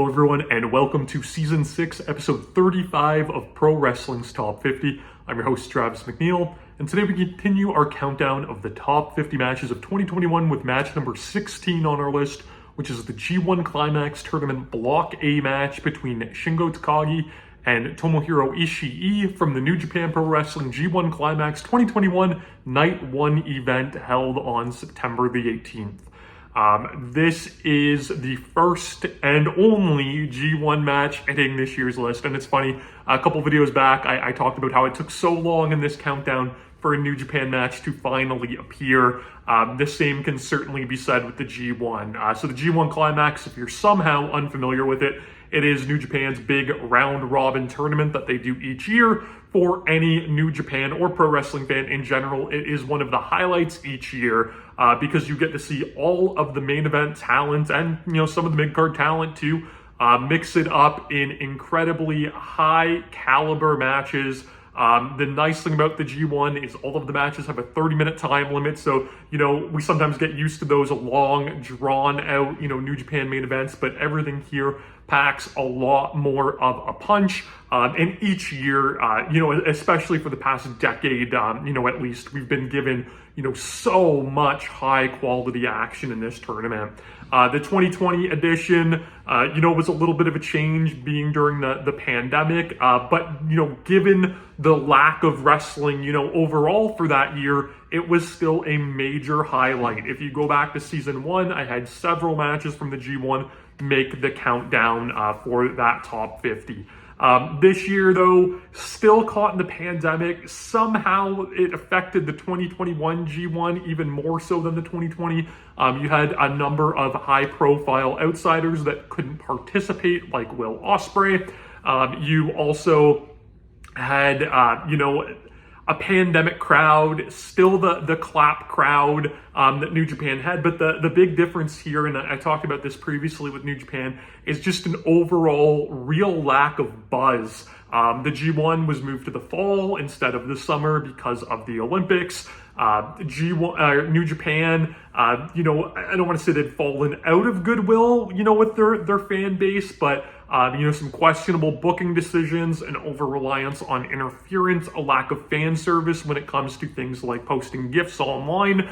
Hello everyone, and welcome to Season 6, Episode 35 of Pro Wrestling's Top 50. I'm your host, Travis McNeil, and today we continue our countdown of the top 50 matches of 2021 with match number 16 on our list, which is the G1 Climax Tournament Block A match between Shingo Takagi and Tomohiro Ishii from the New Japan Pro Wrestling G1 Climax 2021 Night 1 event held on September the 18th. This is the first and only G1 match hitting this year's list. And it's funny, a couple videos back, I talked about how it took so long in this countdown for a New Japan match to finally appear. The same can certainly be said with the G1. So the G1 Climax, if you're somehow unfamiliar with it, it is New Japan's big round-robin tournament that they do each year for any New Japan or pro wrestling fan in general. It is one of the highlights each year because you get to see all of the main event talent and some of the mid-card talent too, mix it up in incredibly high-caliber matches. The nice thing about the G1 is all of the matches have a 30-minute time limit, so we sometimes get used to those long, drawn-out New Japan main events, but everything here packs a lot more of a punch. And each year, especially for the past decade, at least, we've been given so much high-quality action in this tournament. The 2020 edition, was a little bit of a change being during the pandemic, but, given the lack of wrestling, overall for that year, it was still a major highlight. If you go back to Season 1, I had several matches from the G1 make the countdown for that top 50. This year, though, still caught in the pandemic. Somehow it affected the 2021 G1 even more so than the 2020. You had a number of high-profile outsiders that couldn't participate, like Will Ospreay. You also had, a pandemic crowd, still the clap crowd that New Japan had. But the big difference here, and I talked about this previously with New Japan, is just an overall real lack of buzz. The G1 was moved to the fall instead of the summer because of the Olympics. New Japan, I don't want to say they'd fallen out of goodwill, with their fan base, but some questionable booking decisions, an over-reliance on interference, a lack of fan service when it comes to things like posting GIFs online,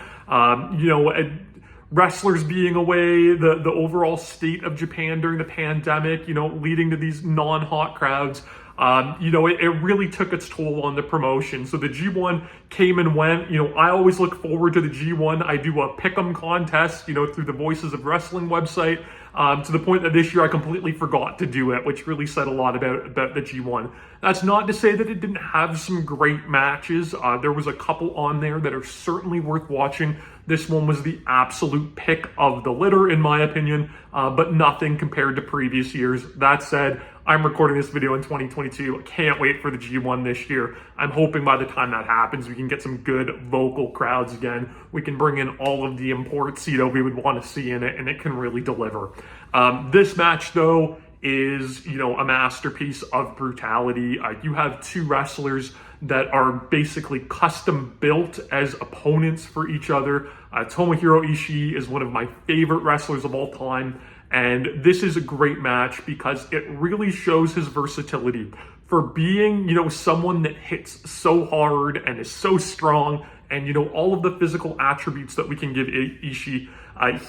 wrestlers being away, the overall state of Japan during the pandemic, leading to these non-hot crowds. It really took its toll on the promotion. So the G1 came and went. I always look forward to the G1. I do a pick'em contest, through the Voices of Wrestling website, to the point that this year I completely forgot to do it, which really said a lot about the G1. That's not to say that it didn't have some great matches. There was a couple on there that are certainly worth watching. This one was the absolute pick of the litter, in my opinion, but nothing compared to previous years. That said, I'm recording this video in 2022. I can't wait for the G1 this year. I'm hoping by the time that happens, we can get some good vocal crowds again. We can bring in all of the imported we would want to see in it, and it can really deliver. This match, though, is, a masterpiece of brutality. You have two wrestlers that are basically custom built as opponents for each other. Tomohiro Ishii is one of my favorite wrestlers of all time. And this is a great match because it really shows his versatility for being, someone that hits so hard and is so strong and, all of the physical attributes that we can give Ishii.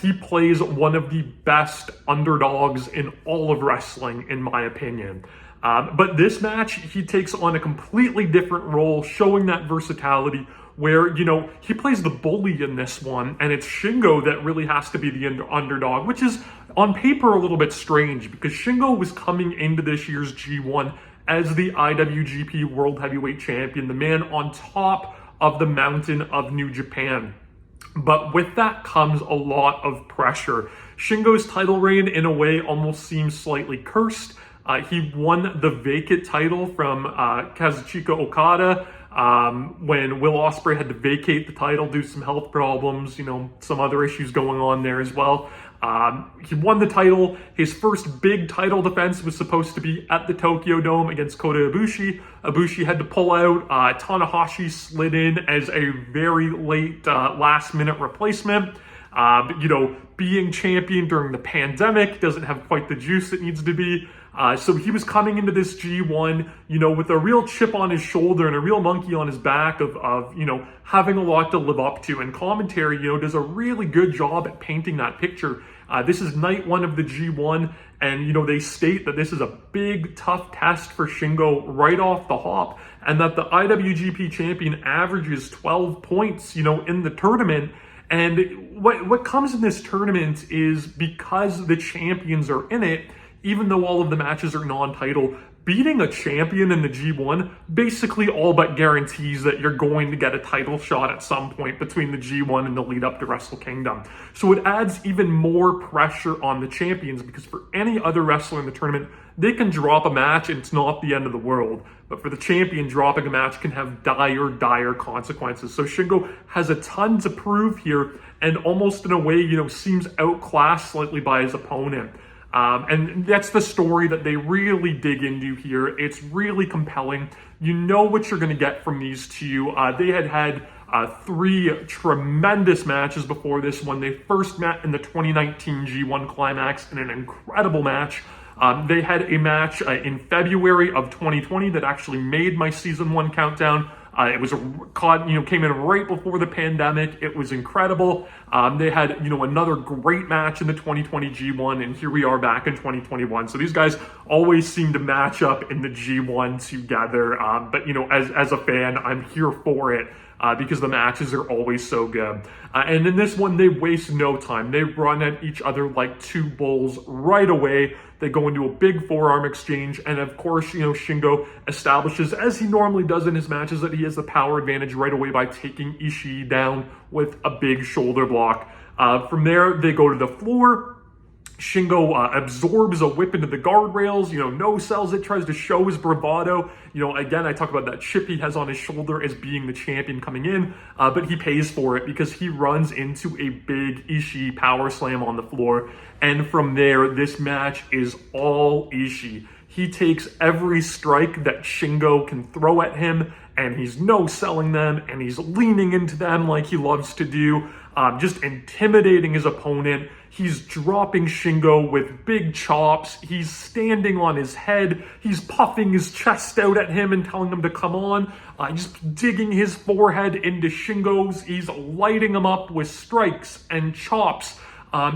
He plays one of the best underdogs in all of wrestling, in my opinion. But this match, he takes on a completely different role, showing that versatility where, he plays the bully in this one, and it's Shingo that really has to be the underdog, which is on paper a little bit strange because Shingo was coming into this year's G1 as the IWGP World Heavyweight Champion, the man on top of the mountain of New Japan. But with that comes a lot of pressure. Shingo's title reign, in a way, almost seems slightly cursed. He won the vacant title from Kazuchika Okada when Will Ospreay had to vacate the title due to some health problems, some other issues going on there as well. He won the title. His first big title defense was supposed to be at the Tokyo Dome against Kota Ibushi. Ibushi had to pull out. Tanahashi slid in as a very late last-minute replacement. Being champion during the pandemic doesn't have quite the juice it needs to be. So he was coming into this G1, with a real chip on his shoulder and a real monkey on his back of having a lot to live up to. And commentary, does a really good job at painting that picture. This is night one of the G1, and, they state that this is a big, tough test for Shingo right off the hop, and that the IWGP champion averages 12 points, in the tournament. And what comes in this tournament is, because the champions are in it, even though all of the matches are non-title, beating a champion in the G1 basically all but guarantees that you're going to get a title shot at some point between the G1 and the lead up to Wrestle Kingdom. So it adds even more pressure on the champions, because for any other wrestler in the tournament, they can drop a match and it's not the end of the world. But for the champion, dropping a match can have dire consequences. So Shingo has a ton to prove here, and almost in a way, seems outclassed slightly by his opponent. And that's the story that they really dig into here. It's really compelling. You know what you're going to get from these two. They had 3 tremendous matches before this one. They first met in the 2019 G1 Climax in an incredible match. They had a match in February of 2020 that actually made my season 1 countdown. It was came in right before the pandemic. It was incredible. They had, another great match in the 2020 G1, and here we are back in 2021. So these guys always seem to match up in the G1 together. But, as a fan, I'm here for it. Because the matches are always so good. And in this one, they waste no time. They run at each other like 2 bulls right away. They go into a big forearm exchange. And of course, Shingo establishes, as he normally does in his matches, that he has the power advantage right away by taking Ishii down with a big shoulder block. From there, they go to the floor. Shingo absorbs a whip into the guardrails, no sells it, tries to show his bravado. Again, I talk about that chip he has on his shoulder as being the champion coming in, but he pays for it because he runs into a big Ishii power slam on the floor. And from there, this match is all Ishii. He takes every strike that Shingo can throw at him, and he's no-selling them, and he's leaning into them like he loves to do, just intimidating his opponent. He's dropping Shingo with big chops. He's standing on his head. He's puffing his chest out at him and telling him to come on. Just digging his forehead into Shingo's. He's lighting him up with strikes and chops.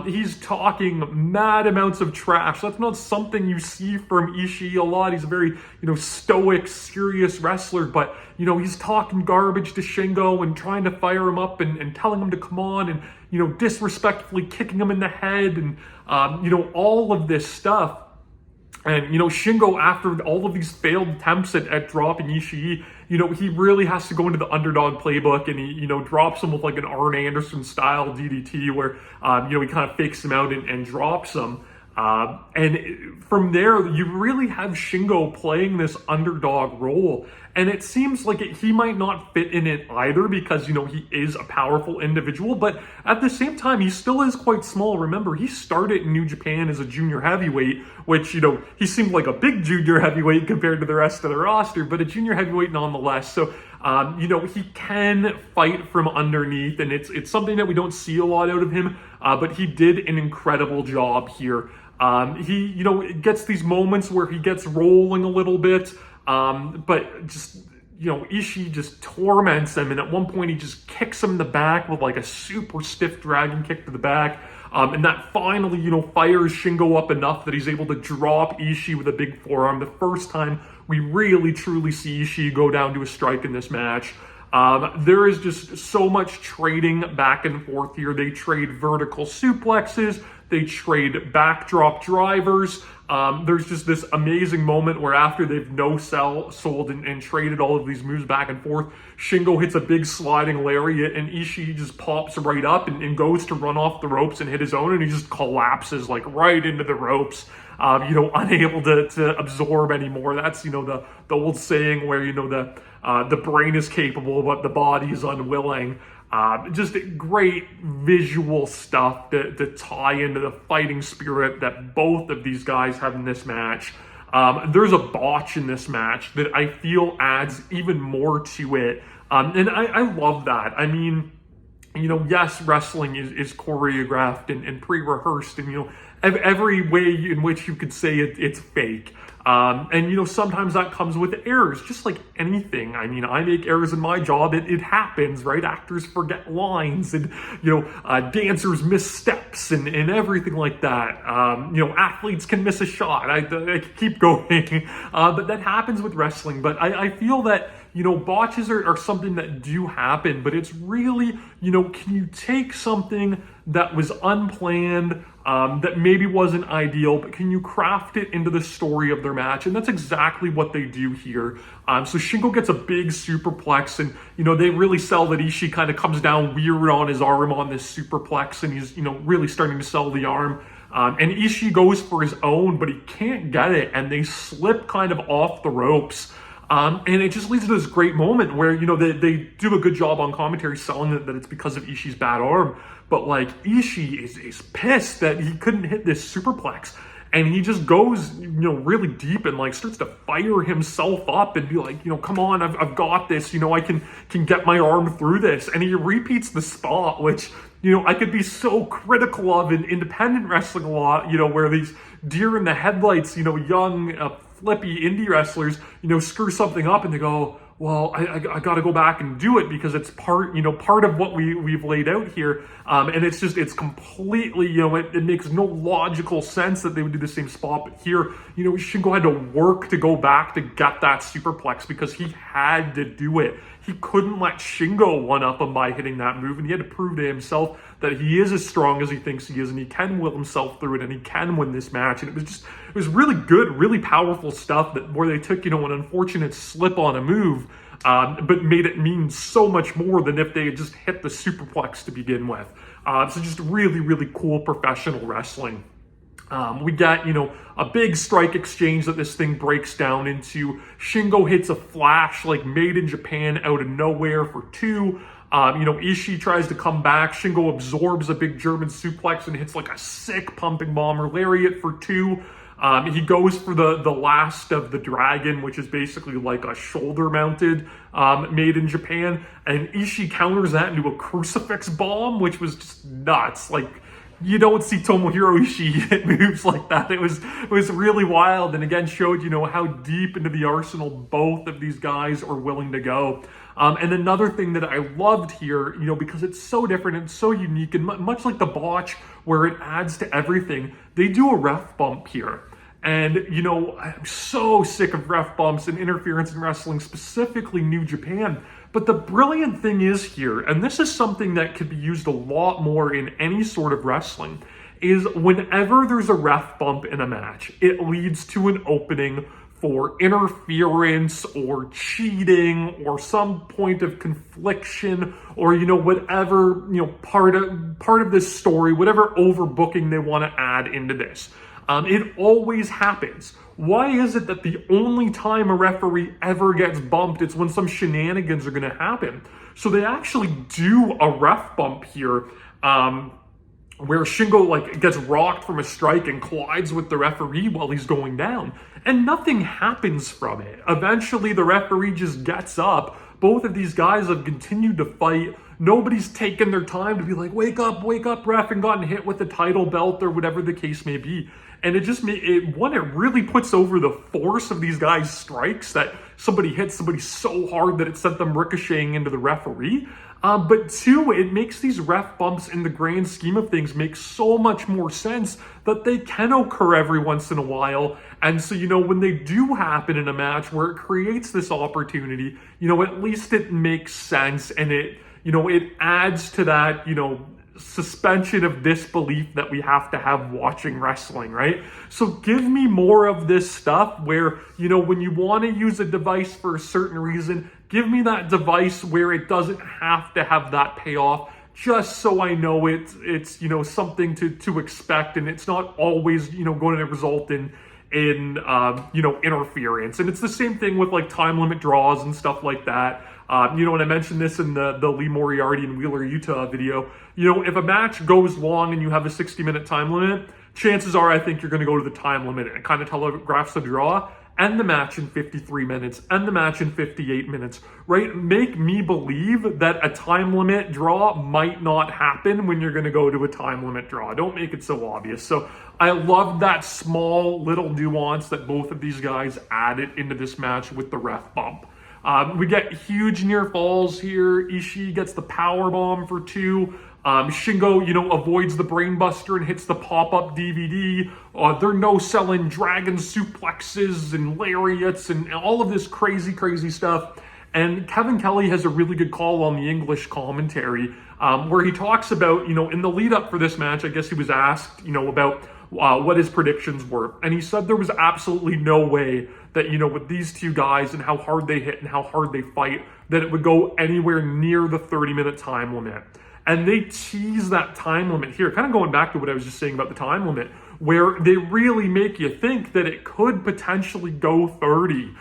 He's talking mad amounts of trash. That's not something you see from Ishii a lot. He's a very, stoic, serious wrestler, but, he's talking garbage to Shingo and trying to fire him up and telling him to come on and, disrespectfully kicking him in the head and, all of this stuff. And, Shingo, after all of these failed attempts at dropping Ishii, he really has to go into the underdog playbook, and he, drops him with like an Arn Anderson style DDT where, he kind of fakes him out and drops him. And from there, you really have Shingo playing this underdog role. And it seems like he might not fit in it either because, he is a powerful individual. But at the same time, he still is quite small. Remember, he started in New Japan as a junior heavyweight, which, he seemed like a big junior heavyweight compared to the rest of the roster, but a junior heavyweight nonetheless. So, he can fight from underneath, and it's something that we don't see a lot out of him, but he did an incredible job here. He, gets these moments where he gets rolling a little bit, but just, Ishii just torments him, and at one point he just kicks him in the back with like a super stiff dragon kick to the back, and that finally, fires Shingo up enough that he's able to drop Ishii with a big forearm. The first time we really truly see Ishii go down to a strike in this match. There is just so much trading back and forth here. They trade vertical suplexes. They trade backdrop drivers. There's just this amazing moment where after they've sold and traded all of these moves back and forth, Shingo hits a big sliding lariat and Ishii just pops right up and goes to run off the ropes and hit his own, and he just collapses like right into the ropes, unable to absorb anymore. That's, the old saying where, the brain is capable, but the body is unwilling. Just great visual stuff to tie into the fighting spirit that both of these guys have in this match. There's a botch in this match that I feel adds even more to it. And I love that. I mean, yes, wrestling is choreographed and pre-rehearsed, and every way in which you could say it's fake. And sometimes that comes with errors, just like anything. I mean, I make errors in my job. It happens, right? Actors forget lines, and dancers miss steps, and everything like that. Athletes can miss a shot. I could keep going, but that happens with wrestling. But I feel that botches are something that do happen, but it's really, can you take something that was unplanned, that maybe wasn't ideal, but can you craft it into the story of their match? And that's exactly what they do here. So Shingo gets a big superplex, and they really sell that Ishii kind of comes down weird on his arm on this superplex, and he's really starting to sell the arm. And Ishii goes for his own, but he can't get it, and they slip kind of off the ropes. And it just leads to this great moment where, they do a good job on commentary selling it that it's because of Ishii's bad arm. But Ishii is pissed that he couldn't hit this superplex. And he just goes, really deep and starts to fire himself up and be like, come on, I've got this. I can get my arm through this. And he repeats the spot, which, I could be so critical of in independent wrestling a lot, where these deer in the headlights, young, flippy indie wrestlers, screw something up and they go, well, I got to go back and do it because it's part of what we've laid out here. And it's completely, it makes no logical sense that they would do the same spot. But here, Shingo had to work to go back to get that superplex because he had to do it. He couldn't let Shingo one-up him by hitting that move, and he had to prove to himself that he is as strong as he thinks he is, and he can will himself through it, and he can win this match. And it was really good, really powerful stuff where they took, an unfortunate slip on a move, but made it mean so much more than if they had just hit the superplex to begin with. So just really, really cool professional wrestling. We got, a big strike exchange that this thing breaks down into. Shingo hits a flash made in Japan out of nowhere for 2. Ishii tries to come back. Shingo absorbs a big German suplex and hits a sick pumping bomber lariat for 2. He goes for the last of the dragon, which is basically a shoulder mounted, made in Japan. And Ishii counters that into a crucifix bomb, which was just nuts. You don't see Tomohiro Ishii hit moves like that. It was really wild, and again showed how deep into the arsenal both of these guys are willing to go. And another thing that I loved here, because it's so different and so unique, and much like the botch where it adds to everything, they do a ref bump here. And, I'm so sick of ref bumps and interference in wrestling, specifically New Japan. But the brilliant thing is here, and this is something that could be used a lot more in any sort of wrestling, is whenever there's a ref bump in a match, it leads to an opening for interference or cheating or some point of confliction or, whatever, part of this story, whatever overbooking they want to add into this. It always happens. Why is it that the only time a referee ever gets bumped, it's when some shenanigans are going to happen? So they actually do a ref bump here, where Shingo gets rocked from a strike and collides with the referee while he's going down, and nothing happens from it. Eventually, the referee just gets up. Both of these guys have continued to fight. Nobody's taken their time to be wake up, ref, and gotten hit with the title belt or whatever the case may be. And it really puts over the force of these guys' strikes that somebody hits somebody so hard that it sent them ricocheting into the referee. But 2, it makes these ref bumps in the grand scheme of things make so much more sense that they can occur every once in a while. And so, when they do happen in a match where it creates this opportunity, at least it makes sense, and it adds to that, suspension of disbelief that we have to have watching wrestling, right? So give me more of this stuff where, when you want to use a device for a certain reason, give me that device where it doesn't have to have that payoff, just so I know it's something to expect, and it's not always, going to result in interference. And it's the same thing with time limit draws and stuff like that. And I mentioned this in the Lee Moriarty and Wheeler, Utah video. If a match goes long and you have a 60-minute time limit, chances are I think you're going to go to the time limit. It kind of telegraphs the draw. end the match in 53 minutes, end the match in 58 minutes, right? Make me believe that a time limit draw might not happen when you're going to go to a time limit draw. Don't make it so obvious. So I love that small little nuance that both of these guys added into this match with the ref bump. We get huge near falls here. Ishii gets the power bomb for 2. Shingo, avoids the brainbuster and hits the pop-up DVD. They're no-selling dragon suplexes and lariats and all of this crazy, crazy stuff. And Kevin Kelly has a really good call on the English commentary where he talks about, in the lead-up for this match, I guess he was asked, about what his predictions were. And he said there was absolutely no way that, with these two guys and how hard they hit and how hard they fight, that it would go anywhere near the 30-minute time limit. And they tease that time limit here, kind of going back to what I was just saying about the time limit, where they really make you think that it could potentially go 30.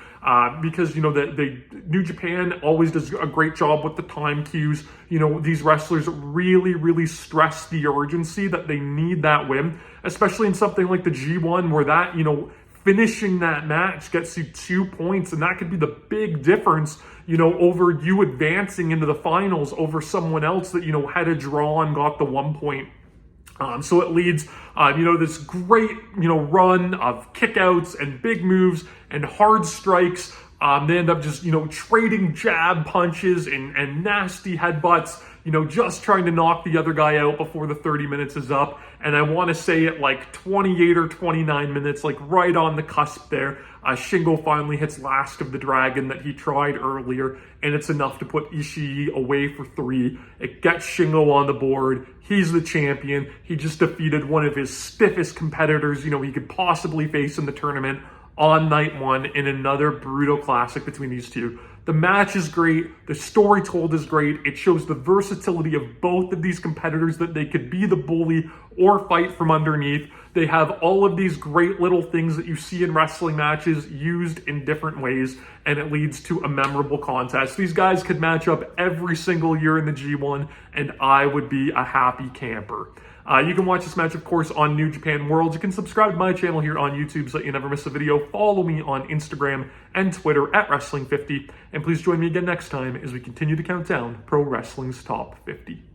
Because, the New Japan always does a great job with the time cues. These wrestlers really, really stress the urgency that they need that win, especially in something like the G1 where that, finishing that match gets you 2 points, and that could be the big difference, over you advancing into the finals over someone else that, had a draw and got the 1 point. So it leads, this great, run of kickouts and big moves and hard strikes. They end up just, trading jab punches and nasty headbutts, just trying to knock the other guy out before the 30 minutes is up. And I want to say at like 28 or 29 minutes, like right on the cusp there, Shingo finally hits Last of the Dragon that he tried earlier, and it's enough to put Ishii away for 3. It gets Shingo on the board. He's the champion. He just defeated one of his stiffest competitors, he could possibly face in the tournament on night 1 in another brutal classic between these two. The match is great. The story told is great. It shows the versatility of both of these competitors, that they could be the bully or fight from underneath. They have all of these great little things that you see in wrestling matches used in different ways, and it leads to a memorable contest. These guys could match up every single year in the G1, and I would be a happy camper. You can watch this match, of course, on New Japan World. You can subscribe to my channel here on YouTube so that you never miss a video. Follow me on Instagram and Twitter at Wrestling50. And please join me again next time as we continue to count down Pro Wrestling's Top 50.